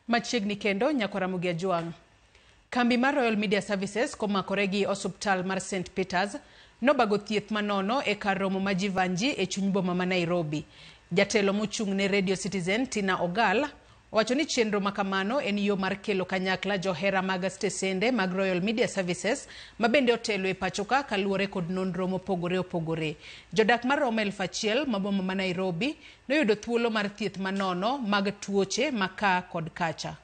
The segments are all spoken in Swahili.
Machiegni kendo Nyakwaramugi Ajuang. Kambi mar Royal Media Services komakore gi osuptal mar St. Peters nobago thieth manono e kar romo ma Jivanji e chuny boma ma Nairobi. Jatelo mochung' ne Radio Citizen Tina Ogal wacho ni chenro makamano en yo mar kelo kanyakla johera mag stesende mag Royal Media Services mabende otelo e pachoka kaluwore kod nonro mopogore opogore. Jodak mar Roma 1000 maboma ma Nairobi noyudo thuolo mar thieth manono mag tuoche maka kod kacha.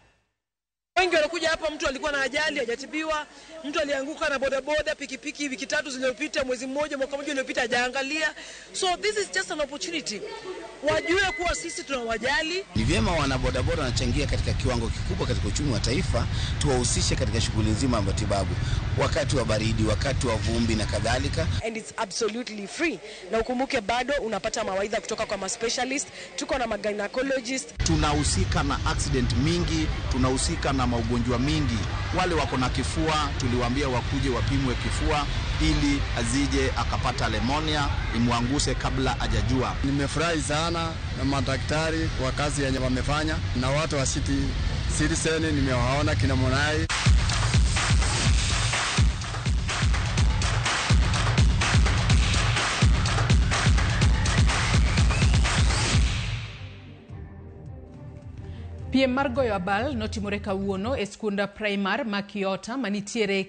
Wengi wanakuja hapa, mtu alikuwa na ajali hajatibiwa, mtu alianguka na bodaboda, pikipiki wiki 3 zilizopita, mwezi mmoja, mwaka mmoja uliopita hajaangalia. So this is just an opportunity. Wajue kuwa sisi tunawajali. Ni vyema wanabodaboda wanachangia katika kiwango kikubwa katika uchumi wa taifa, tuwahusishe katika shughuli nzima ya matibabu wakati wa baridi, wakati wa vumbi na kadhalika. And it's absolutely free. Na ukumbuke bado unapata mawaidha kutoka kwa ma-specialist, tuko na ma-gynecologist. Tunahusika na accident mingi, tunahusika na maugonjwa mingi. Wale wako na kifua tuliwaambia wakuje wapimwe kifua ili azije akapata pneumonia imwanguse kabla hajajua. Nimefurahi sana na madaktari kwa kazi yenye wamefanya, na watu wa Citizen nimewaona kina Monai. Piem mar goyo abal notimore kawuono e skunda primar ma Kiota manitiere